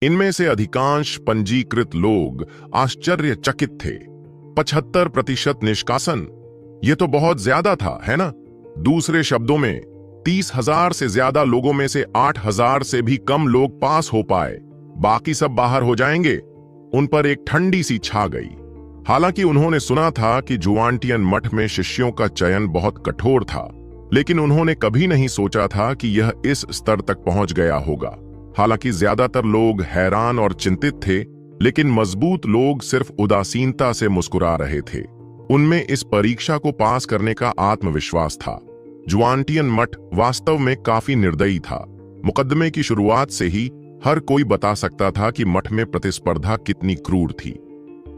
इनमें से अधिकांश पंजीकृत लोग आश्चर्यचकित थे। 75% निष्कासन, ये तो बहुत ज्यादा था, है ना? दूसरे शब्दों में 30,000 से ज्यादा लोगों में से 8,000 से भी कम लोग पास हो पाए, बाकी सब बाहर हो जाएंगे। उन पर एक ठंडी सी छा गई। हालांकि उन्होंने सुना था कि जुआनटियन मठ में शिष्यों का चयन बहुत कठोर था, लेकिन उन्होंने कभी नहीं सोचा था कि यह इस स्तर तक पहुंच गया होगा। हालांकि ज्यादातर लोग हैरान और चिंतित थे, लेकिन मजबूत लोग सिर्फ उदासीनता से मुस्कुरा रहे थे। उनमें इस परीक्षा को पास करने का आत्मविश्वास था। जुआनटियन मठ वास्तव में काफी निर्दयी था। मुकदमे की शुरुआत से ही हर कोई बता सकता था कि मठ में प्रतिस्पर्धा कितनी क्रूर थी।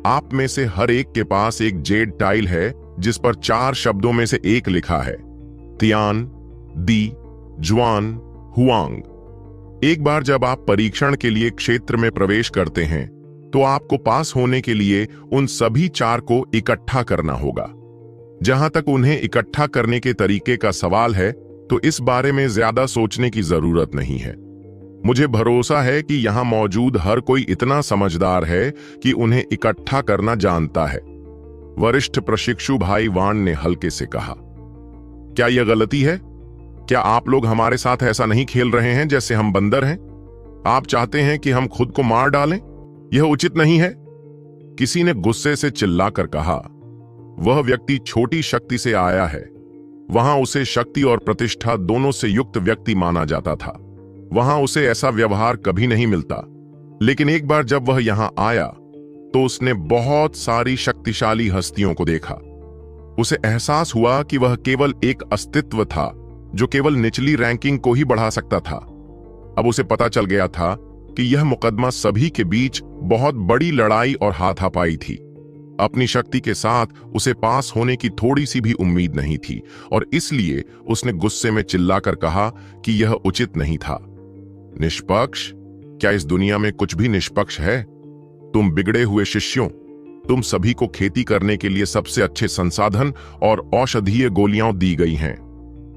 आप में से हर एक के पास एक जेड टाइल है जिस पर 4 शब्दों में से एक लिखा है, तियान, दी, जुआन, हुआंग। एक बार जब आप परीक्षण के लिए क्षेत्र में प्रवेश करते हैं तो आपको पास होने के लिए उन सभी 4 को इकट्ठा करना होगा। जहां तक उन्हें इकट्ठा करने के तरीके का सवाल है तो इस बारे में ज्यादा सोचने की जरूरत नहीं है। मुझे भरोसा है कि यहां मौजूद हर कोई इतना समझदार है कि उन्हें इकट्ठा करना जानता है। वरिष्ठ प्रशिक्षु भाई वाण ने हल्के से कहा, क्या यह गलती है? क्या आप लोग हमारे साथ ऐसा नहीं खेल रहे हैं जैसे हम बंदर हैं? आप चाहते हैं कि हम खुद को मार डालें? यह उचित नहीं है। किसी ने गुस्से से चिल्लाकर कहा। वह व्यक्ति छोटी शक्ति से आया है। वहां उसे शक्ति और प्रतिष्ठा दोनों से युक्त व्यक्ति माना जाता था। वहां उसे ऐसा व्यवहार कभी नहीं मिलता। लेकिन एक बार जब वह यहां आया तो उसने बहुत सारी शक्तिशाली हस्तियों को देखा। उसे एहसास हुआ कि वह केवल एक अस्तित्व था जो केवल निचली रैंकिंग को ही बढ़ा सकता था। अब उसे पता चल गया था कि यह मुकदमा सभी के बीच बहुत बड़ी लड़ाई और हाथापाई थी। अपनी शक्ति के साथ उसे पास होने की थोड़ी सी भी उम्मीद नहीं थी और इसलिए उसने गुस्से में चिल्लाकर कहा कि यह उचित नहीं था। निष्पक्ष? क्या इस दुनिया में कुछ भी निष्पक्ष है? तुम बिगड़े हुए शिष्यों, तुम सभी को खेती करने के लिए सबसे अच्छे संसाधन और औषधीय गोलियां दी गई हैं।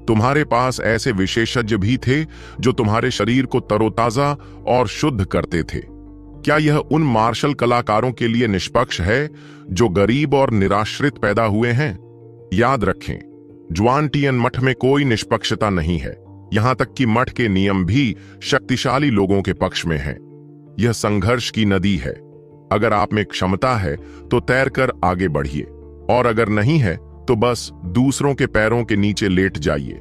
तुम्हारे पास ऐसे विशेषज्ञ भी थे जो तुम्हारे शरीर को तरोताजा और शुद्ध करते थे। क्या यह उन मार्शल कलाकारों के लिए निष्पक्ष है जो गरीब और निराश्रित पैदा हुए हैं? याद रखें, जुआनटियन मठ में कोई निष्पक्षता नहीं है। यहां तक कि मठ के नियम भी शक्तिशाली लोगों के पक्ष में हैं। यह संघर्ष की नदी है। अगर आप में क्षमता है तो तैरकर आगे बढ़िए, और अगर नहीं है तो बस दूसरों के पैरों के नीचे लेट जाइए।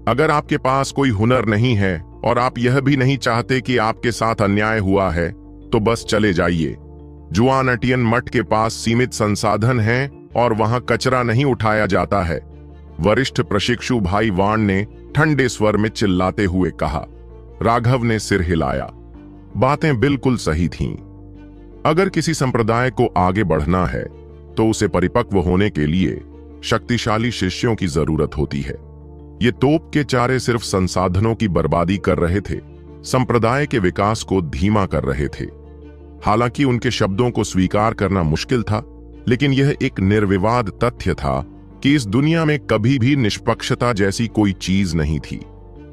अगर आपके पास कोई हुनर नहीं है और आप यह भी नहीं चाहते कि आपके साथ अन्याय हुआ है तो बस चले जाइए। जुआनटियन मठ के पास सीमित संसाधन हैं और वहां कचरा नहीं उठाया जाता है। वरिष्ठ प्रशिक्षु भाई वाण ने ठंडे स्वर में चिल्लाते हुए कहा। राघव ने सिर हिलाया। बातें बिल्कुल सही थीं। अगर किसी संप्रदाय को आगे बढ़ना है तो उसे परिपक्व होने के लिए शक्तिशाली शिष्यों की जरूरत होती है। ये तोप के चारे सिर्फ संसाधनों की बर्बादी कर रहे थे, संप्रदाय के विकास को धीमा कर रहे थे। हालांकि उनके शब्दों को स्वीकार करना मुश्किल था, लेकिन यह एक निर्विवाद तथ्य था कि इस दुनिया में कभी भी निष्पक्षता जैसी कोई चीज नहीं थी।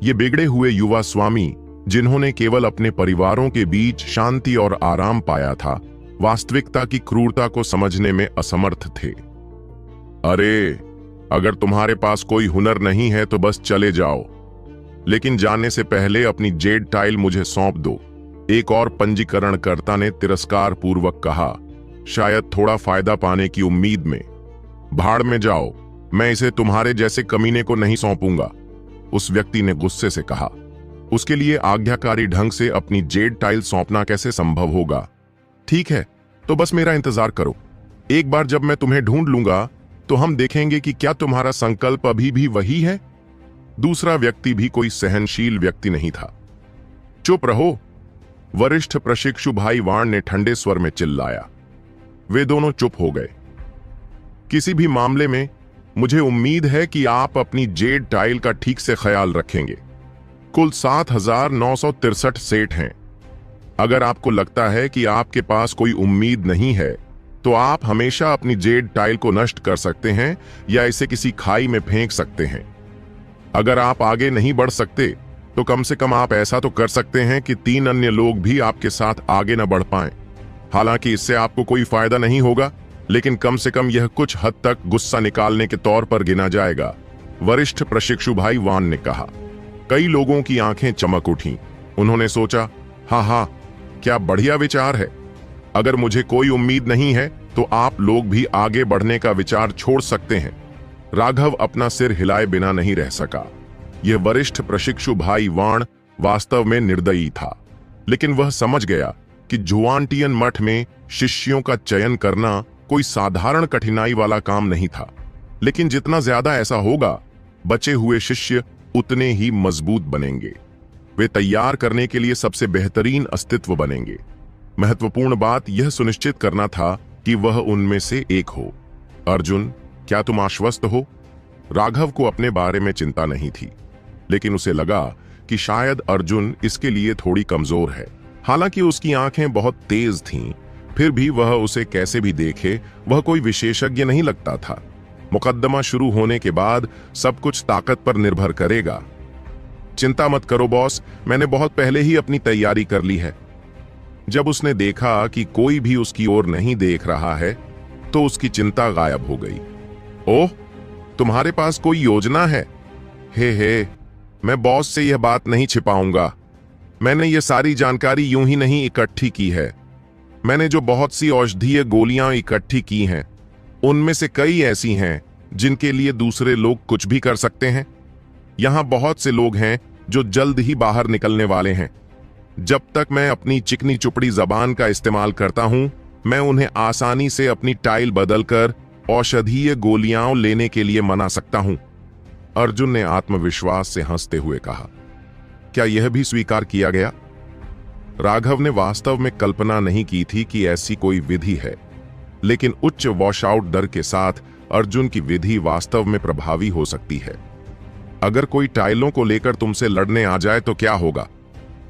ये बिगड़े हुए युवा स्वामी, जिन्होंने केवल अपने परिवारों के बीच शांति और आराम पाया था, वास्तविकता की क्रूरता को समझने में असमर्थ थे। अरे, अगर तुम्हारे पास कोई हुनर नहीं है तो बस चले जाओ, लेकिन जाने से पहले अपनी जेड टाइल मुझे सौंप दो, एक और पंजीकरणकर्ता ने तिरस्कार पूर्वक कहा, शायद थोड़ा फायदा पाने की उम्मीद में। भाड़ में जाओ, मैं इसे तुम्हारे जैसे कमीने को नहीं सौंपूंगा, उस व्यक्ति ने गुस्से से कहा। उसके लिए आज्ञाकारी ढंग से अपनी जेड टाइल सौंपना कैसे संभव होगा? ठीक है, तो बस मेरा इंतजार करो। एक बार जब मैं तुम्हें ढूंढ लूंगा तो हम देखेंगे कि क्या तुम्हारा संकल्प अभी भी वही है। दूसरा व्यक्ति भी कोई सहनशील व्यक्ति नहीं था। चुप रहो, वरिष्ठ प्रशिक्षु भाई वाण ने ठंडे स्वर में चिल्लाया। वे दोनों चुप हो गए। किसी भी मामले में मुझे उम्मीद है कि आप अपनी जेड टाइल का ठीक से ख्याल रखेंगे। कुल 7,963 सेट हैं। अगर आपको लगता है कि आपके पास कोई उम्मीद नहीं है तो आप हमेशा अपनी जेड टाइल को नष्ट कर सकते हैं या इसे किसी खाई में फेंक सकते हैं। अगर आप आगे नहीं बढ़ सकते तो कम से कम आप ऐसा तो कर सकते हैं कि 3 अन्य लोग भी आपके साथ आगे न बढ़ पाएं। हालांकि इससे आपको कोई फायदा नहीं होगा, लेकिन कम से कम यह कुछ हद तक गुस्सा निकालने के तौर पर गिना जाएगा, वरिष्ठ प्रशिक्षु भाई वान ने कहा। कई लोगों की आंखें चमक उठीं। उन्होंने सोचा, हाँ, क्या बढ़िया विचार है। अगर मुझे कोई उम्मीद नहीं है तो आप लोग भी आगे बढ़ने का विचार छोड़ सकते हैं। राघव अपना सिर हिलाए बिना नहीं रह सका। यह वरिष्ठ प्रशिक्षु भाई वाण वास्तव में निर्दयी था, लेकिन वह समझ गया कि जुआनटियन मठ में शिष्यों का चयन करना कोई साधारण कठिनाई वाला काम नहीं था। लेकिन जितना ज्यादा ऐसा होगा, बचे हुए शिष्य उतने ही मजबूत बनेंगे। वे तैयार करने के लिए सबसे बेहतरीन अस्तित्व बनेंगे। महत्वपूर्ण बात यह सुनिश्चित करना था कि वह उनमें से एक हो। अर्जुन, क्या तुम आश्वस्त हो? राघव को अपने बारे में चिंता नहीं थी, लेकिन उसे लगा कि शायद अर्जुन इसके लिए थोड़ी कमजोर है। हालांकि उसकी आंखें बहुत तेज थीं, फिर भी वह उसे कैसे भी देखे वह कोई विशेषज्ञ नहीं लगता था। मुकदमा शुरू होने के बाद सब कुछ ताकत पर निर्भर करेगा। चिंता मत करो बॉस, मैंने बहुत पहले ही अपनी तैयारी कर ली है। जब उसने देखा कि कोई भी उसकी ओर नहीं देख रहा है, तो उसकी चिंता गायब हो गई। ओह, तुम्हारे पास कोई योजना है? हे, मैं बॉस से यह बात नहीं छिपाऊंगा। मैंने ये सारी जानकारी यूं ही नहीं इकट्ठी की है। मैंने जो बहुत सी औषधीय गोलियां इकट्ठी की हैं, उनमें से कई ऐसी हैं जिनके लिए दूसरे लोग कुछ भी कर सकते हैं। यहां बहुत से लोग हैं जो जल्द ही बाहर निकलने वाले हैं। जब तक मैं अपनी चिकनी चुपड़ी जबान का इस्तेमाल करता हूं, मैं उन्हें आसानी से अपनी टाइल बदलकर औषधीय गोलियां लेने के लिए मना सकता हूं। अर्जुन ने आत्मविश्वास से हंसते हुए कहा। क्या यह भी स्वीकार किया गया? राघव ने वास्तव में कल्पना नहीं की थी कि ऐसी कोई विधि है, लेकिन उच्च वॉशआउट दर के साथ अर्जुन की विधि वास्तव में प्रभावी हो सकती है। अगर कोई टाइलों को लेकर तुमसे लड़ने आ जाए तो क्या होगा?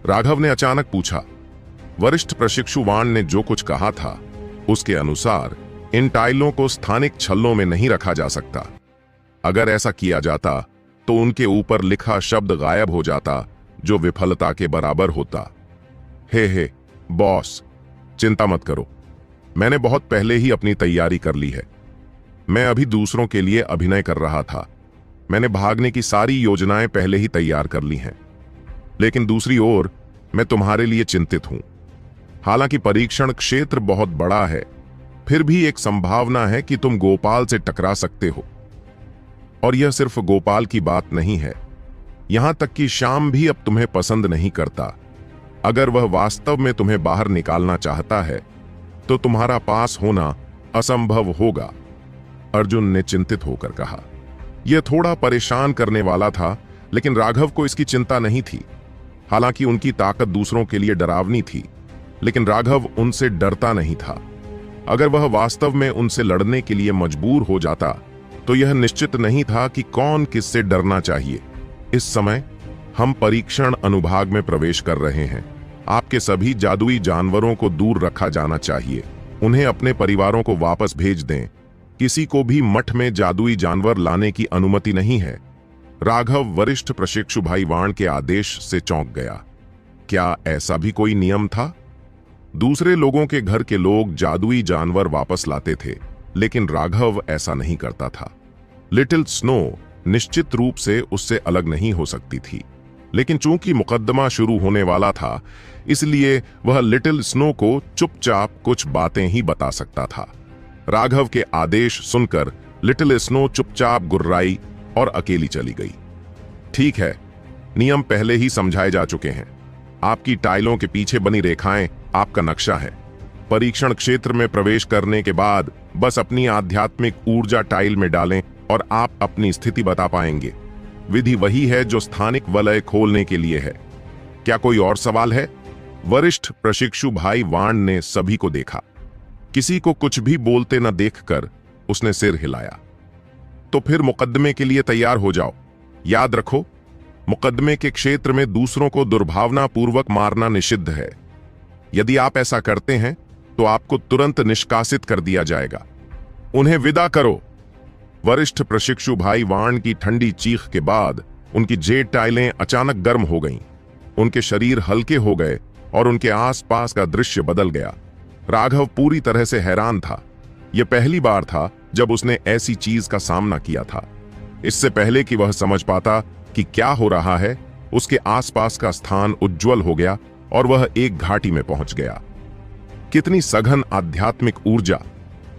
राघव ने अचानक पूछा। वरिष्ठ प्रशिक्षु वाण ने जो कुछ कहा था, उसके अनुसार इन टाइलों को स्थानिक छल्लों में नहीं रखा जा सकता। अगर ऐसा किया जाता तो उनके ऊपर लिखा शब्द गायब हो जाता, जो विफलता के बराबर होता। हे बॉस, चिंता मत करो, मैंने बहुत पहले ही अपनी तैयारी कर ली है। मैं अभी दूसरों के लिए अभिनय कर रहा था। मैंने भागने की सारी योजनाएं पहले ही तैयार कर ली हैं। लेकिन दूसरी ओर मैं तुम्हारे लिए चिंतित हूं। हालांकि परीक्षण क्षेत्र बहुत बड़ा है, फिर भी एक संभावना है कि तुम गोपाल से टकरा सकते हो। और यह सिर्फ गोपाल की बात नहीं है, यहां तक कि श्याम भी अब तुम्हें पसंद नहीं करता। अगर वह वास्तव में तुम्हें बाहर निकालना चाहता है तो तुम्हारा पास होना असंभव होगा, अर्जुन ने चिंतित होकर कहा। यह थोड़ा परेशान करने वाला था, लेकिन राघव को इसकी चिंता नहीं थी। हालांकि उनकी ताकत दूसरों के लिए डरावनी थी, लेकिन राघव उनसे डरता नहीं था। अगर वह वास्तव में उनसे लड़ने के लिए मजबूर हो जाता तो यह निश्चित नहीं था कि कौन किससे डरना चाहिए। इस समय हम परीक्षण अनुभाग में प्रवेश कर रहे हैं। आपके सभी जादुई जानवरों को दूर रखा जाना चाहिए। उन्हें अपने परिवारों को वापस भेज दें। किसी को भी मठ में जादुई जानवर लाने की अनुमति नहीं है। राघव वरिष्ठ प्रशिक्षु भाई वाण के आदेश से चौंक गया। क्या ऐसा भी कोई नियम था? दूसरे लोगों के घर के लोग जादुई जानवर वापस लाते थे, लेकिन राघव ऐसा नहीं करता था। लिटिल स्नो निश्चित रूप से उससे अलग नहीं हो सकती थी, लेकिन चूंकि मुकदमा शुरू होने वाला था, इसलिए वह लिटिल स्नो को चुपचाप कुछ बातें ही बता सकता था। राघव के आदेश सुनकर लिटिल स्नो चुपचाप गुर्राई और अकेली चली गई। ठीक है, नियम पहले ही समझाए जा चुके हैं। आपकी टाइलों के पीछे बनी रेखाएं आपका नक्शा है। परीक्षण क्षेत्र में प्रवेश करने के बाद बस अपनी आध्यात्मिक ऊर्जा टाइल में डालें और आप अपनी स्थिति बता पाएंगे। विधि वही है जो स्थानिक वलय खोलने के लिए है। क्या कोई और सवाल है? वरिष्ठ प्रशिक्षु भाई वाण ने सभी को देखा। किसी को कुछ भी बोलते न देखकर उसने सिर हिलाया। तो फिर मुकदमे के लिए तैयार हो जाओ। याद रखो, मुकदमे के क्षेत्र में दूसरों को दुर्भावनापूर्वक मारना निषिद्ध है। यदि आप ऐसा करते हैं तो आपको तुरंत निष्कासित कर दिया जाएगा। उन्हें विदा करो। वरिष्ठ प्रशिक्षु भाई वाण की ठंडी चीख के बाद उनकी जेड टाइलें अचानक गर्म हो गईं, उनके शरीर हल्के हो गए और उनके आसपास का दृश्य बदल गया। राघव पूरी तरह से हैरान था। यह पहली बार था जब उसने ऐसी चीज का सामना किया था। इससे पहले कि वह समझ पाता कि क्या हो रहा है, उसके आसपास का स्थान उज्जवल हो गया और वह एक घाटी में पहुंच गया। कितनी सघन आध्यात्मिक ऊर्जा!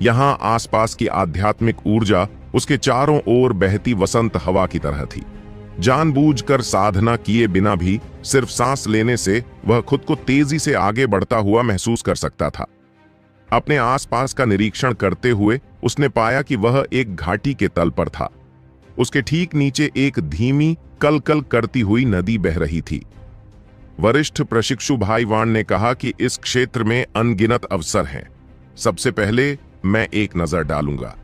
यहां आसपास की आध्यात्मिक ऊर्जा उसके चारों ओर बहती वसंत हवा की तरह थी। जानबूझकर साधना किए बिना भी सिर्फ सांस लेने से वह खुद को तेजी से आगे बढ़ता हुआ महसूस कर सकता था। अपने आसपास का निरीक्षण करते हुए उसने पाया कि वह एक घाटी के तल पर था। उसके ठीक नीचे एक धीमी कल कल करती हुई नदी बह रही थी। वरिष्ठ प्रशिक्षु भाई वाण ने कहा कि इस क्षेत्र में अनगिनत अवसर हैं। सबसे पहले मैं एक नजर डालूंगा।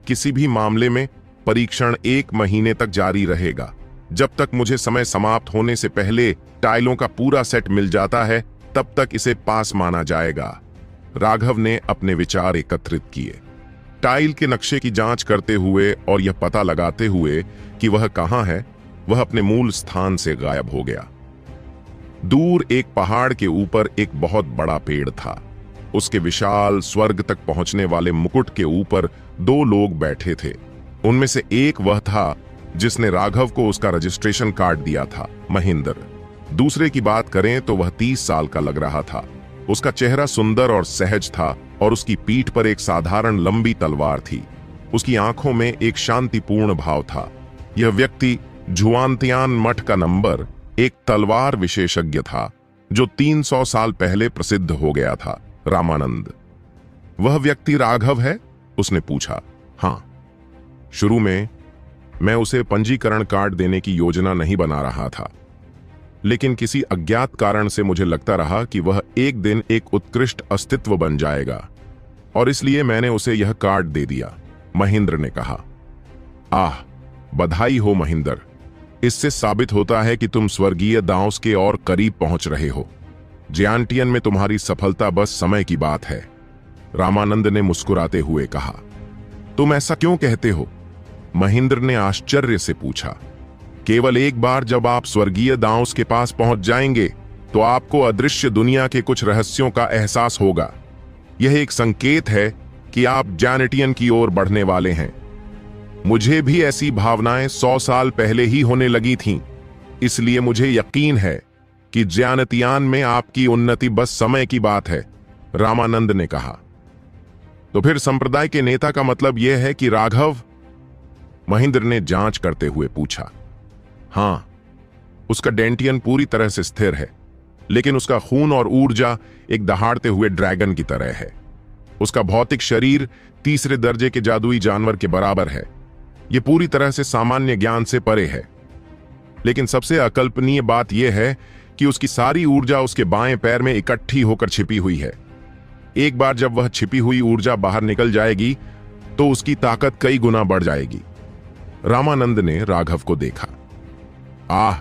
किसी भी मामले में परीक्षण 1 महीने तक जारी रहेगा। जब तक मुझे समय समाप्त होने से पहले टाइलों का पूरा सेट मिल जाता है, तब तक इसे पास माना जाएगा। राघव ने अपने विचार एकत्रित किए, टाइल के नक्शे की जांच करते हुए और यह पता लगाते हुए कि वह कहां है। वह अपने मूल स्थान से गायब हो गया। दूर एक पहाड़ के ऊपर एक बहुत बड़ा पेड़ था। उसके विशाल स्वर्ग तक पहुंचने वाले मुकुट के ऊपर 2 लोग बैठे थे। उनमें से एक वह था जिसने राघव को उसका रजिस्ट्रेशन कार्ड दिया था, महेंद्र। दूसरे की बात करें तो वह 30 साल का लग रहा था। उसका चेहरा सुंदर और सहज था और उसकी पीठ पर एक साधारण लंबी तलवार थी। उसकी आंखों में एक शांतिपूर्ण भाव था। यह व्यक्ति झुआनतियान मठ का नंबर 1 तलवार विशेषज्ञ था, जो 300 साल पहले प्रसिद्ध हो गया था, रामानंद। वह व्यक्ति राघव है? उसने पूछा। हां। शुरू में मैं उसे पंजीकरण कार्ड देने की योजना नहीं बना रहा था, लेकिन किसी अज्ञात कारण से मुझे लगता रहा कि वह एक दिन एक उत्कृष्ट अस्तित्व बन जाएगा, और इसलिए मैंने उसे यह कार्ड दे दिया, महेंद्र ने कहा। आह, बधाई हो महेंद्र। इससे साबित होता है कि तुम स्वर्गीय दाउस के और करीब पहुंच रहे हो। जियांटियन में तुम्हारी सफलता बस समय की बात है, रामानंद ने मुस्कुराते हुए कहा। तुम ऐसा क्यों कहते हो? महेंद्र ने आश्चर्य से पूछा। केवल एक बार जब आप स्वर्गीय दाउस के पास पहुंच जाएंगे तो आपको अदृश्य दुनिया के कुछ रहस्यों का एहसास होगा। यह एक संकेत है कि आप जैनेटियन की ओर बढ़ने वाले हैं। मुझे भी ऐसी भावनाएं 100 साल पहले ही होने लगी थीं, इसलिए मुझे यकीन है कि ज्यानतियान में आपकी उन्नति बस समय की बात है, रामानंद ने कहा। तो फिर संप्रदाय के नेता का मतलब यह है कि राघव? महेंद्र ने जांच करते हुए पूछा। हां, उसका डेंटियन पूरी तरह से स्थिर है, लेकिन उसका खून और ऊर्जा एक दहाड़ते हुए ड्रैगन की तरह है। उसका भौतिक शरीर 3रे दर्जे के जादुई जानवर के बराबर है। यह पूरी तरह से सामान्य ज्ञान से परे है। लेकिन सबसे अकल्पनीय बात यह है कि उसकी सारी ऊर्जा उसके बाएं पैर में इकट्ठी होकर छिपी हुई है। एक बार जब वह छिपी हुई ऊर्जा बाहर निकल जाएगी तो उसकी ताकत कई गुना बढ़ जाएगी। रामानंद ने राघव को देखा। आह,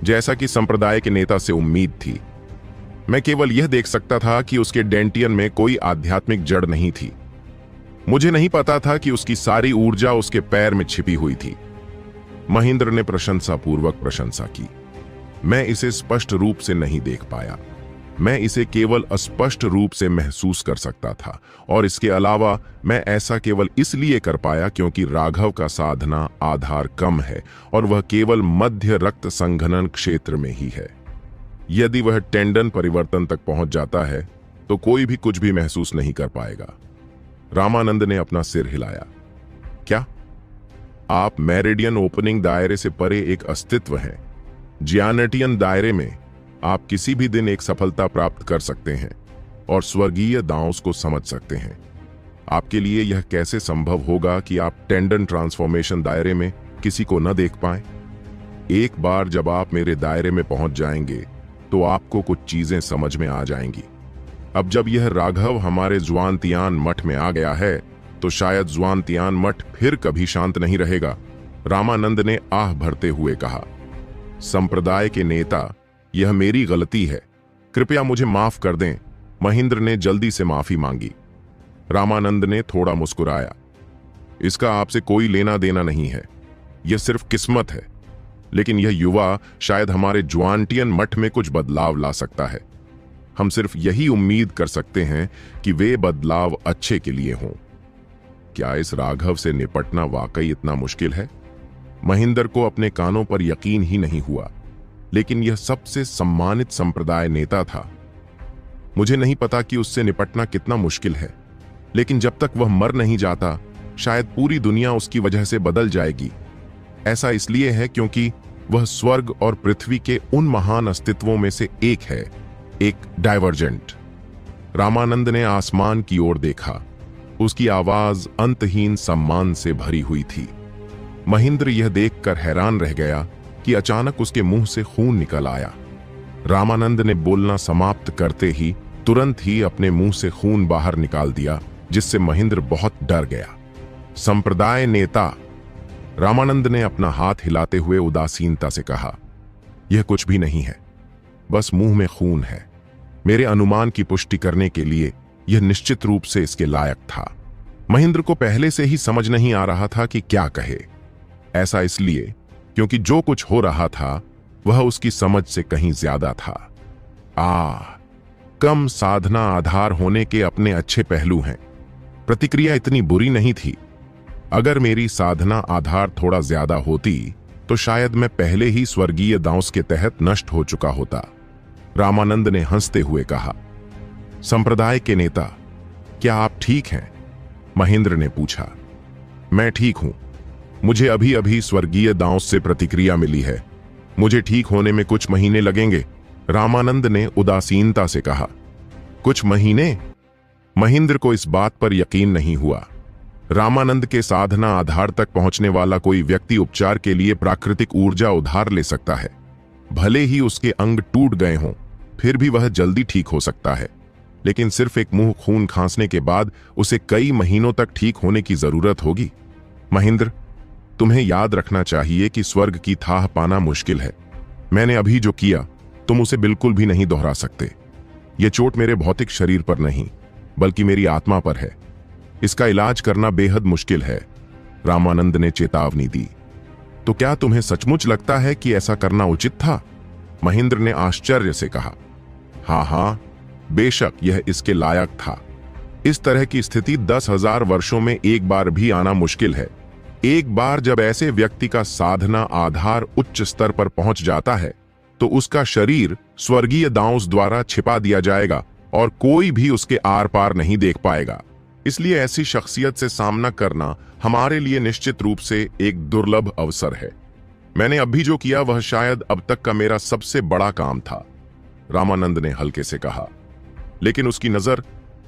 जैसा कि संप्रदाय के नेता से उम्मीद थी। मैं केवल यह देख सकता था कि उसके डेंटियन में कोई आध्यात्मिक जड़ नहीं थी। मुझे नहीं पता था कि उसकी सारी ऊर्जा उसके पैर में छिपी हुई थी। महेंद्र ने प्रशंसापूर्वक प्रशंसा की। मैं इसे स्पष्ट रूप से नहीं देख पाया। मैं इसे केवल अस्पष्ट रूप से महसूस कर सकता था, और इसके अलावा मैं ऐसा केवल इसलिए कर पाया क्योंकि राघव का साधना आधार कम है और वह केवल मध्य रक्त संघनन क्षेत्र में ही है। यदि वह टेंडन परिवर्तन तक पहुंच जाता है तो कोई भी कुछ भी महसूस नहीं कर पाएगा। रामानंद ने अपना सिर हिलाया। क्या? आप मेरिडियन ओपनिंग दायरे से परे एक अस्तित्व हैं। जियानेटियन दायरे में आप किसी भी दिन एक सफलता प्राप्त कर सकते हैं और स्वर्गीय दाउस को समझ सकते हैं। आपके लिए यह कैसे संभव होगा कि आप टेंडन ट्रांसफॉर्मेशन दायरे में किसी को न देख पाएं? एक बार जब आप मेरे दायरे में पहुंच जाएंगे तो आपको कुछ चीजें समझ में आ जाएंगी। अब जब यह राघव हमारे जुआनतियान मठ में आ गया है तो शायद जुआनतियान मठ फिर कभी शांत नहीं रहेगा, रामानंद ने आह भरते हुए कहा। संप्रदाय के नेता, यह मेरी गलती है, कृपया मुझे माफ कर दें। महेंद्र ने जल्दी से माफी मांगी। रामानंद ने थोड़ा मुस्कुराया। इसका आपसे कोई लेना देना नहीं है, यह सिर्फ किस्मत है। लेकिन यह युवा शायद हमारे ज्वांटियन मठ में कुछ बदलाव ला सकता है। हम सिर्फ यही उम्मीद कर सकते हैं कि वे बदलाव अच्छे के लिए हों। क्या इस राघव से निपटना वाकई इतना मुश्किल है? महेंद्र को अपने कानों पर यकीन ही नहीं हुआ। लेकिन यह सबसे सम्मानित संप्रदाय नेता था। मुझे नहीं पता कि उससे निपटना कितना मुश्किल है, लेकिन जब तक वह मर नहीं जाता, शायद पूरी दुनिया उसकी वजह से बदल जाएगी। ऐसा इसलिए है क्योंकि वह स्वर्ग और पृथ्वी के उन महान अस्तित्वों में से एक है, एक डाइवर्जेंट। रामानंद ने आसमान की ओर देखा। उसकी आवाज अंतहीन सम्मान से भरी हुई थी। महेंद्र यह देखकर हैरान रह गया कि अचानक उसके मुंह से खून निकल आया। रामानंद ने बोलना समाप्त करते ही तुरंत ही अपने मुंह से खून बाहर निकाल दिया, जिससे महेंद्र बहुत डर गया। संप्रदाय नेता, रामानंद ने अपना हाथ हिलाते हुए उदासीनता से कहा, यह कुछ भी नहीं है, बस मुंह में खून है। मेरे अनुमान की पुष्टि करने के लिए यह निश्चित रूप से इसके लायक था। महेंद्र को पहले से ही समझ नहीं आ रहा था कि क्या कहे। ऐसा इसलिए क्योंकि जो कुछ हो रहा था वह उसकी समझ से कहीं ज्यादा था। कम साधना आधार होने के अपने अच्छे पहलू हैं। प्रतिक्रिया इतनी बुरी नहीं थी। अगर मेरी साधना आधार थोड़ा ज्यादा होती तो शायद मैं पहले ही स्वर्गीय दांस के तहत नष्ट हो चुका होता। रामानंद ने हंसते हुए कहा। संप्रदाय के नेता, क्या आप ठीक हैं? महेंद्र ने पूछा। मैं ठीक हूं। मुझे अभी अभी स्वर्गीय दांस से प्रतिक्रिया मिली है। मुझे ठीक होने में कुछ महीने लगेंगे, रामानंद ने उदासीनता से कहा। कुछ महीने? महेंद्र को इस बात पर यकीन नहीं हुआ। रामानंद के साधना आधार तक पहुंचने वाला कोई व्यक्ति उपचार के लिए प्राकृतिक ऊर्जा उधार ले सकता है। भले ही उसके अंग टूट गए हों, फिर भी वह जल्दी ठीक हो सकता है। लेकिन सिर्फ एक मुंह खून खांसने के बाद उसे कई महीनों तक ठीक होने की जरूरत होगी। महेंद्र, तुम्हें याद रखना चाहिए कि स्वर्ग की थाह पाना मुश्किल है। मैंने अभी जो किया तुम उसे बिल्कुल भी नहीं दोहरा सकते। यह चोट मेरे भौतिक शरीर पर नहीं, बल्कि मेरी आत्मा पर है। इसका इलाज करना बेहद मुश्किल है, रामानंद ने चेतावनी दी। तो क्या तुम्हें सचमुच लगता है कि ऐसा करना उचित था? महेंद्र ने आश्चर्य से कहा। हाँ, बेशक यह इसके लायक था। इस तरह की स्थिति 10,000 वर्षों में एक बार भी आना मुश्किल है। एक बार जब ऐसे व्यक्ति का साधना आधार उच्च स्तर पर पहुंच जाता है तो उसका शरीर स्वर्गीय दांस द्वारा छिपा दिया जाएगा और कोई भी उसके आर पार नहीं देख पाएगा। इसलिए ऐसी शख्सियत से सामना करना हमारे लिए निश्चित रूप से एक दुर्लभ अवसर है। मैंने अभी जो किया वह शायद अब तक का मेरा सबसे बड़ा काम था, रामानंद ने हल्के से कहा। लेकिन उसकी नजर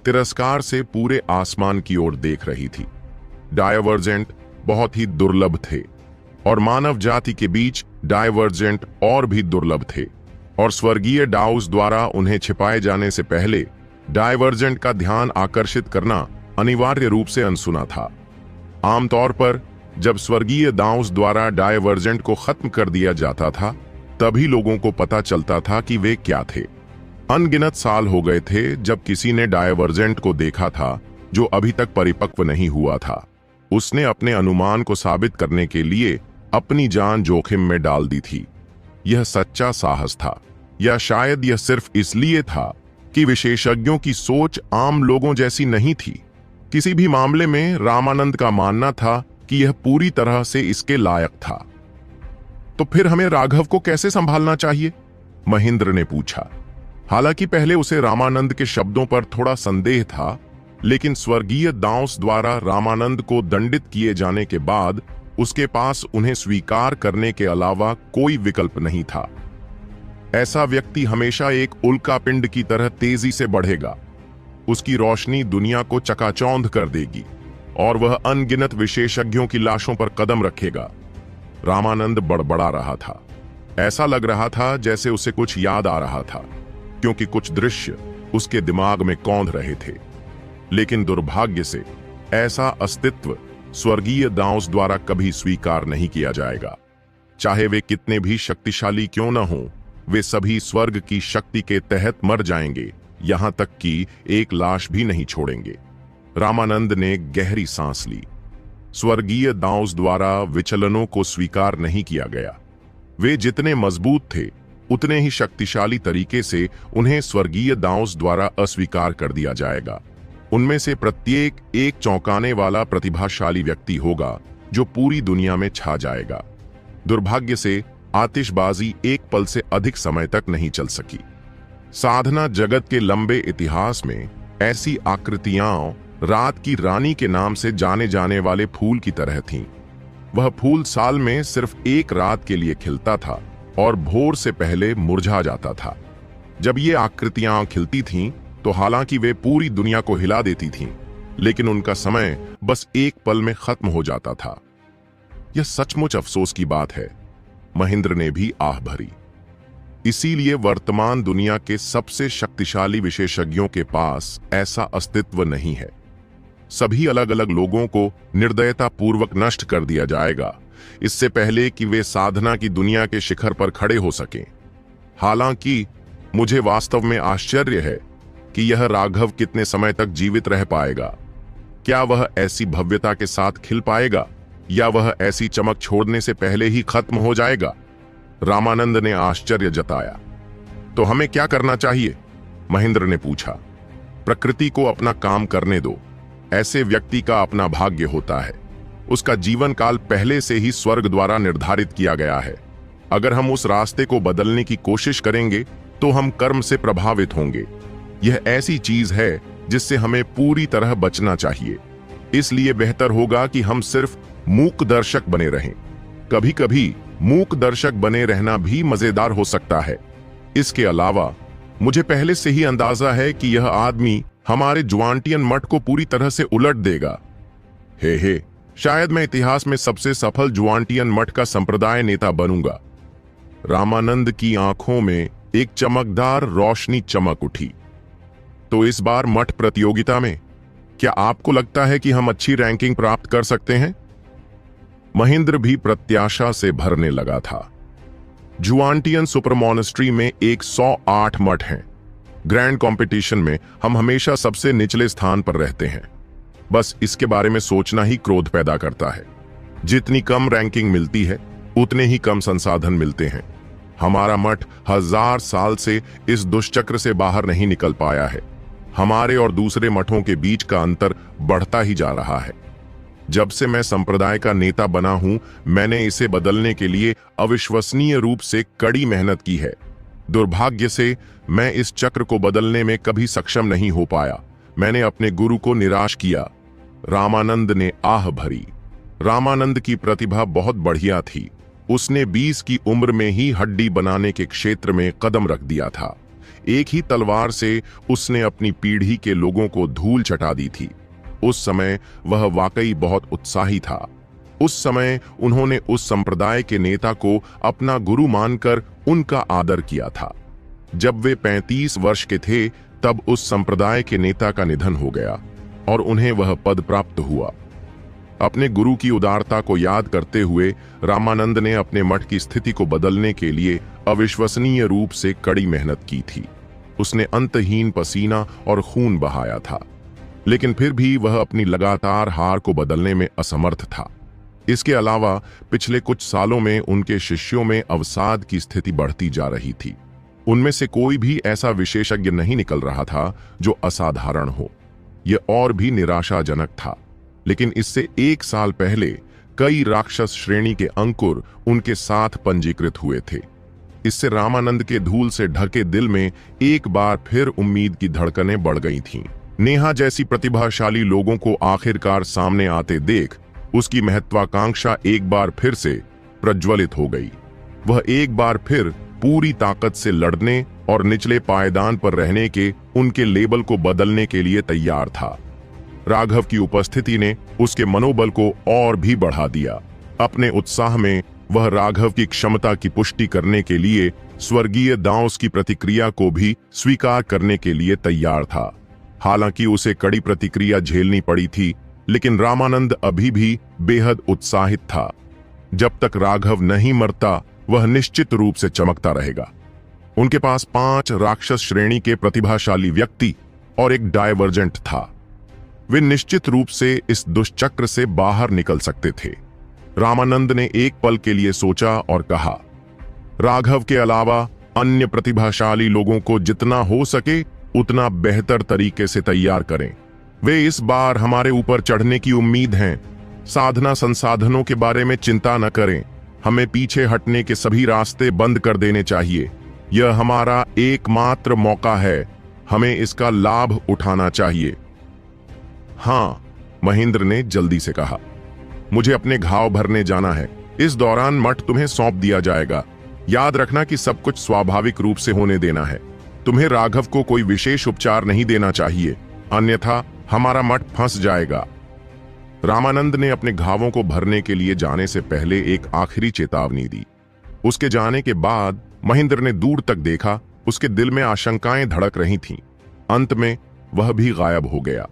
तिरस्कार से पूरे आसमान की ओर देख रही थी। डायवर्जेंट बहुत ही दुर्लभ थे और मानव जाति के बीच डायवर्जेंट और भी दुर्लभ थे, और स्वर्गीय दांस द्वारा उन्हें छिपाए जाने से पहले डायवर्जेंट का ध्यान आकर्षित करना अनिवार्य रूप से अनसुना था। आमतौर पर जब स्वर्गीय दांस द्वारा डायवर्जेंट को खत्म कर दिया जाता था, तभी लोगों को पता चलता था कि वे क्या थे। अनगिनत साल हो गए थे जब किसी ने डायवर्जेंट को देखा था जो अभी तक परिपक्व नहीं हुआ था। उसने अपने अनुमान को साबित करने के लिए अपनी जान जोखिम में डाल दी थी। यह सच्चा साहस था, या शायद यह सिर्फ इसलिए था कि विशेषज्ञों की सोच आम लोगों जैसी नहीं थी। किसी भी मामले में रामानंद का मानना था कि यह पूरी तरह से इसके लायक था। तो फिर हमें राघव को कैसे संभालना चाहिए? महेंद्र ने पूछा। हालांकि पहले उसे रामानंद के शब्दों पर थोड़ा संदेह था, लेकिन स्वर्गीय दांस द्वारा रामानंद को दंडित किए जाने के बाद उसके पास उन्हें स्वीकार करने के अलावा कोई विकल्प नहीं था। ऐसा व्यक्ति हमेशा एक उल्कापिंड की तरह तेजी से बढ़ेगा। उसकी रोशनी दुनिया को चकाचौंध कर देगी और वह अनगिनत विशेषज्ञों की लाशों पर कदम रखेगा। रामानंद बड़बड़ा रहा था। ऐसा लग रहा था जैसे उसे कुछ याद आ रहा था, क्योंकि कुछ दृश्य उसके दिमाग में कौंध रहे थे। लेकिन दुर्भाग्य से ऐसा अस्तित्व स्वर्गीय दांस द्वारा कभी स्वीकार नहीं किया जाएगा। चाहे वे कितने भी शक्तिशाली क्यों न हों, वे सभी स्वर्ग की शक्ति के तहत मर जाएंगे, यहां तक कि एक लाश भी नहीं छोड़ेंगे। रामानंद ने गहरी सांस ली। स्वर्गीय दांस द्वारा विचलनों को स्वीकार नहीं किया गया। वे जितने मजबूत थे उतने ही शक्तिशाली तरीके से उन्हें स्वर्गीय दाउस द्वारा अस्वीकार कर दिया जाएगा। उनमें से प्रत्येक एक चौंकाने वाला प्रतिभाशाली व्यक्ति होगा जो पूरी दुनिया में छा जाएगा। दुर्भाग्य से आतिशबाजी एक पल से अधिक समय तक नहीं चल सकी। साधना जगत के लंबे इतिहास में ऐसी आकृतियां रात की रानी के नाम से जाने जाने वाले फूल की तरह थीं। वह फूल साल में सिर्फ एक रात के लिए खिलता था और भोर से पहले मुरझा जाता था। जब ये आकृतियां खिलती थीं तो हालांकि वे पूरी दुनिया को हिला देती थीं, लेकिन उनका समय बस एक पल में खत्म हो जाता था। यह सचमुच अफसोस की बात है। महेंद्र ने भी आह भरी। इसीलिए वर्तमान दुनिया के सबसे शक्तिशाली विशेषज्ञों के पास ऐसा अस्तित्व नहीं है। सभी अलग अलग लोगों को निर्दयता पूर्वक नष्ट कर दिया जाएगा, इससे पहले कि वे साधना की दुनिया के शिखर पर खड़े हो सकें। हालांकि मुझे वास्तव में आश्चर्य है कि यह राघव कितने समय तक जीवित रह पाएगा। क्या वह ऐसी भव्यता के साथ खिल पाएगा या वह ऐसी चमक छोड़ने से पहले ही खत्म हो जाएगा? रामानंद ने आश्चर्य जताया। तो हमें क्या करना चाहिए? महेंद्र ने पूछा। प्रकृति को अपना काम करने दो। ऐसे व्यक्ति का अपना भाग्य होता है। उसका जीवन काल पहले से ही स्वर्ग द्वारा निर्धारित किया गया है। अगर हम उस रास्ते को बदलने की कोशिश करेंगे तो हम कर्म से प्रभावित होंगे। यह ऐसी चीज है जिससे हमें पूरी तरह बचना चाहिए। इसलिए बेहतर होगा कि हम सिर्फ मूक दर्शक बने रहें। कभी कभी मूक दर्शक बने रहना भी मजेदार हो सकता है। इसके अलावा मुझे पहले से ही अंदाजा है कि यह आदमी हमारे जुआंटियन मठ को पूरी तरह से उलट देगा। हे, शायद मैं इतिहास में सबसे सफल जुआंटियन मठ का संप्रदाय नेता बनूंगा। रामानंद की आंखों में एक चमकदार रोशनी चमक उठी। तो इस बार मठ प्रतियोगिता में क्या आपको लगता है कि हम अच्छी रैंकिंग प्राप्त कर सकते हैं? महेंद्र भी प्रत्याशा से भरने लगा था। जुआंटियन सुपर मॉनेस्ट्री में 108 मठ हैं। ग्रैंड कंपटीशन में हम हमेशा सबसे निचले स्थान पर रहते हैं। बस इसके बारे में सोचना ही क्रोध पैदा करता है। जितनी कम रैंकिंग मिलती है उतने ही कम संसाधन मिलते हैं। हमारा मठ 1000 साल से इस दुष्चक्र से बाहर नहीं निकल पाया है। हमारे और दूसरे मठों के बीच का अंतर बढ़ता ही जा रहा है। जब से मैं संप्रदाय का नेता बना हूं, मैंने इसे बदलने के लिए अविश्वसनीय रूप से कड़ी मेहनत की है। दुर्भाग्य से मैं इस चक्र को बदलने में कभी सक्षम नहीं हो पाया। मैंने अपने गुरु को निराश किया। रामानंद ने आह भरी। रामानंद की प्रतिभा बहुत बढ़िया थी। उसने 20 की उम्र में ही हड्डी बनाने के क्षेत्र में कदम रख दिया था। एक ही तलवार से उसने अपनी पीढ़ी के लोगों को धूल चटा दी थी। उस समय वह वाकई बहुत उत्साही था। उस समय उन्होंने उस संप्रदाय के नेता को अपना गुरु मानकर उनका आदर किया था। जब वे 35 वर्ष के थे तब उस संप्रदाय के नेता का निधन हो गया और उन्हें वह पद प्राप्त हुआ। अपने गुरु की उदारता को याद करते हुए रामानंद ने अपने मठ की स्थिति को बदलने के लिए अविश्वसनीय रूप से कड़ी मेहनत की थी। उसने अंतहीन पसीना और खून बहाया था, लेकिन फिर भी वह अपनी लगातार हार को बदलने में असमर्थ था। इसके अलावा पिछले कुछ सालों में उनके शिष्यों में अवसाद की स्थिति बढ़ती जा रही थी। उनमें से कोई भी ऐसा विशेषज्ञ नहीं निकल रहा था जो असाधारण हो। यह और भी निराशाजनक था। लेकिन इससे 1 साल पहले कई राक्षस श्रेणी के अंकुर उनके साथ पंजीकृत हुए थे। इससे रामानंद के धूल से ढके दिल में एक बार फिर उम्मीद की धड़कनें बढ़ गई थीं। नेहा जैसी प्रतिभाशाली लोगों को आखिरकार सामने आते देख उसकी महत्वाकांक्षा एक बार फिर से प्रज्वलित हो गई। वह एक बार फिर पूरी ताकत से लड़ने और निचले पायदान पर रहने के उनके लेबल को बदलने के लिए तैयार था। राघव की उपस्थिति ने उसके मनोबल को और भी बढ़ा दिया। अपने उत्साह में वह राघव की क्षमता की पुष्टि करने के लिए स्वर्गीय दाउस की प्रतिक्रिया को भी स्वीकार करने के लिए तैयार था। हालांकि उसे कड़ी प्रतिक्रिया झेलनी पड़ी थी, लेकिन रामानंद अभी भी बेहद उत्साहित था। जब तक राघव नहीं मरता वह निश्चित रूप से चमकता रहेगा। उनके पास 5 राक्षस श्रेणी के प्रतिभाशाली व्यक्ति और एक डायवर्जेंट था। वे निश्चित रूप से इस दुष्चक्र से बाहर निकल सकते थे। रामानंद ने एक पल के लिए सोचा और कहा, राघव के अलावा अन्य प्रतिभाशाली लोगों को जितना हो सके उतना बेहतर तरीके से तैयार करें। वे इस बार हमारे ऊपर चढ़ने की उम्मीद है। साधना संसाधनों के बारे में चिंता न करें। हमें पीछे हटने के सभी रास्ते बंद कर देने चाहिए। यह हमारा एकमात्र मौका है, हमें इसका लाभ उठाना चाहिए। हाँ, महेंद्र ने जल्दी से कहा, मुझे अपने घाव भरने जाना है। इस दौरान मठ तुम्हें सौंप दिया जाएगा। याद रखना कि सब कुछ स्वाभाविक रूप से होने देना है। तुम्हें राघव को कोई विशेष उपचार नहीं देना चाहिए, अन्यथा हमारा मठ फंस जाएगा। रामानंद ने अपने घावों को भरने के लिए जाने से पहले एक आखिरी चेतावनी दी। उसके जाने के बाद महेंद्र ने दूर तक देखा। उसके दिल में आशंकाएं धड़क रही थीं। अंत में वह भी गायब हो गया।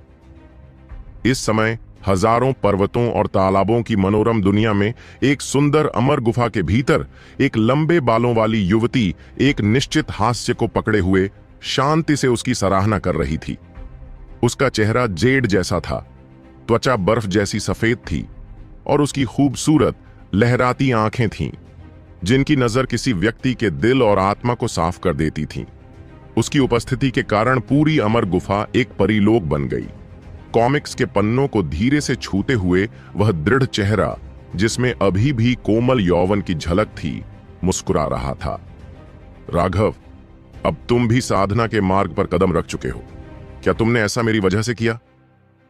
इस समय हजारों पर्वतों और तालाबों की मनोरम दुनिया में एक सुंदर अमर गुफा के भीतर एक लंबे बालों वाली युवती एक निश्चित हास्य को पकड़े हुए शांति से उसकी सराहना कर रही थी। उसका चेहरा जेड जैसा था, त्वचा बर्फ जैसी सफेद थी और उसकी खूबसूरत लहराती आंखें थीं, जिनकी नजर किसी व्यक्ति के दिल और आत्मा को साफ कर देती थीं। उसकी उपस्थिति के कारण पूरी अमर गुफा एक परीलोक बन गई। कॉमिक्स के पन्नों को धीरे से छूते हुए वह दृढ़ चेहरा, जिसमें अभी भी कोमल यौवन की झलक थी, मुस्कुरा रहा था। राघव, अब तुम भी साधना के मार्ग पर कदम रख चुके हो। क्या तुमने ऐसा मेरी वजह से किया?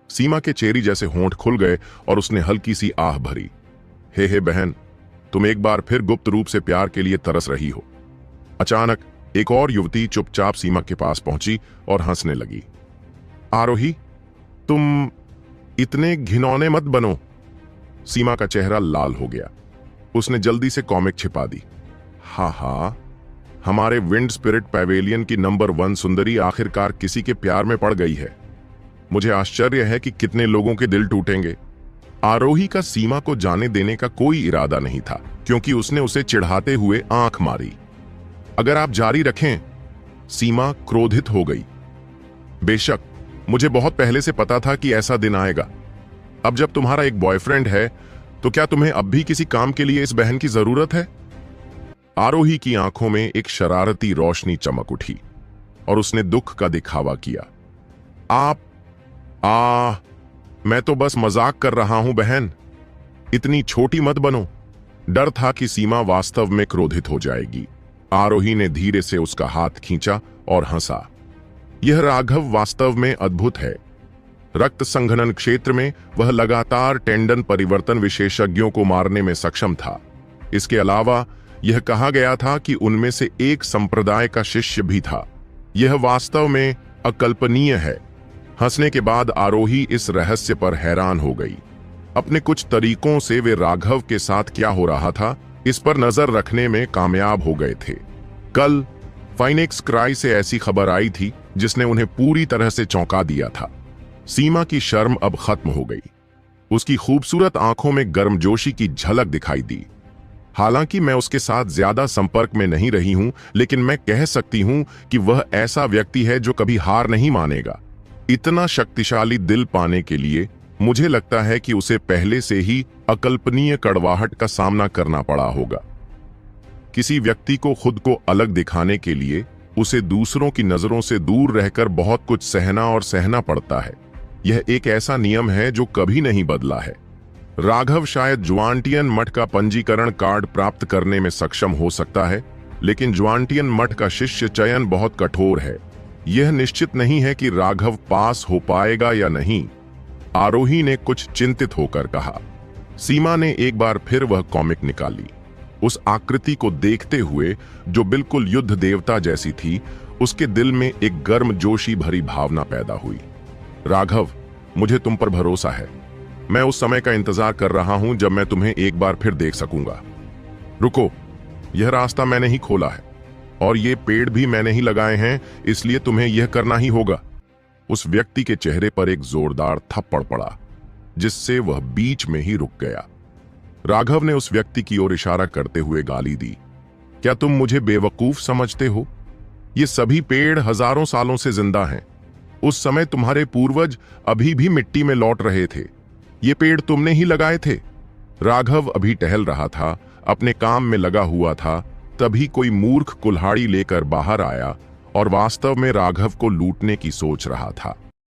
सीमा के चेरी जैसे होंठ खुल गए और उसने हल्की सी आह भरी। हे बहन, तुम एक बार फिर गुप्त रूप से प्यार के लिए तरस रही हो। अचानक एक और युवती चुपचाप सीमा के पास पहुंची और हंसने लगी। आरोही, तुम इतने घिनौने मत बनो। सीमा का चेहरा लाल हो गया। उसने जल्दी से कॉमिक छिपा दी। हाँ, हमारे विंड स्पिरिट पैवेलियन की नंबर 1 सुंदरी आखिरकार किसी के प्यार में पड़ गई है। मुझे आश्चर्य है कि कितने लोगों के दिल टूटेंगे। आरोही का सीमा को जाने देने का कोई इरादा नहीं था, क्योंकि उसने उसे चिढ़ाते हुए आंख मारी। अगर आप जारी रखें। सीमा क्रोधित हो गई। बेशक, मुझे बहुत पहले से पता था कि ऐसा दिन आएगा। अब जब तुम्हारा एक बॉयफ्रेंड है, तो क्या तुम्हें अब भी किसी काम के लिए इस बहन की जरूरत है? आरोही की आंखों में एक शरारती रोशनी चमक उठी और उसने दुख का दिखावा किया। मैं तो बस मजाक कर रहा हूं बहन। इतनी छोटी मत बनो। डर था कि सीमा वास्तव में क्रोधित हो जाएगी। आरोही ने धीरे से उसका हाथ खींचा और हंसा। यह राघव वास्तव में अद्भुत है। रक्त संघनन क्षेत्र में वह लगातार टेंडन परिवर्तन विशेषज्ञों को मारने में सक्षम था। इसके अलावा यह कहा गया था कि उनमें से एक संप्रदाय का शिष्य भी था। यह वास्तव में अकल्पनीय है। हंसने के बाद आरोही इस रहस्य पर हैरान हो गई। अपने कुछ तरीकों से वे राघव के साथ क्या हो रहा था, इस पर नजर रखने में कामयाब हो गए थे। कल फाइनिक्स क्राई से ऐसी खबर आई थी जिसने उन्हें पूरी तरह से चौंका दिया था। सीमा की शर्म अब खत्म हो गई। उसकी खूबसूरत आंखों में गर्मजोशी की झलक दिखाई दी। हालांकि मैं उसके साथ ज्यादा संपर्क में नहीं रही हूं, लेकिन मैं कह सकती हूं कि वह ऐसा व्यक्ति है जो कभी हार नहीं मानेगा। इतना शक्तिशाली दिल पाने के लिए मुझे लगता है कि उसे पहले से ही अकल्पनीय कड़वाहट का सामना करना पड़ा होगा। किसी व्यक्ति को खुद को अलग दिखाने के लिए उसे दूसरों की नजरों से दूर रहकर बहुत कुछ सहना और सहना पड़ता है। यह एक ऐसा नियम है जो कभी नहीं बदला है। राघव शायद ज्वांटियन मठ का पंजीकरण कार्ड प्राप्त करने में सक्षम हो सकता है, लेकिन ज्वांटियन मठ का शिष्य चयन बहुत कठोर है। यह निश्चित नहीं है कि राघव पास हो पाएगा या नहीं। आरोही ने कुछ चिंतित होकर कहा। सीमा ने एक बार फिर वह कॉमिक निकाली। उस आकृति को देखते हुए, जो बिल्कुल युद्ध देवता जैसी थी, उसके दिल में एक गर्मजोशी भरी भावना पैदा हुई। राघव, मुझे तुम पर भरोसा है। मैं उस समय का इंतजार कर रहा हूं जब मैं तुम्हें एक बार फिर देख सकूंगा। रुको, यह रास्ता मैंने ही खोला है और ये पेड़ भी मैंने ही लगाए हैं, इसलिए तुम्हें यह करना ही होगा। उस व्यक्ति के चेहरे पर एक जोरदार थप्पड़ पड़ा, जिससे वह बीच में ही रुक गया। राघव ने उस व्यक्ति की ओर इशारा करते हुए गाली दी। क्या तुम मुझे बेवकूफ समझते हो? ये सभी पेड़ हजारों सालों से जिंदा हैं। उस समय तुम्हारे पूर्वज अभी भी मिट्टी में लौट रहे थे। ये पेड़ तुमने ही लगाए थे। राघव अभी टहल रहा था, अपने काम में लगा हुआ था, तभी कोई मूर्ख कुल्हाड़ी लेकर बाहर आया और वास्तव में राघव को लूटने की सोच रहा था।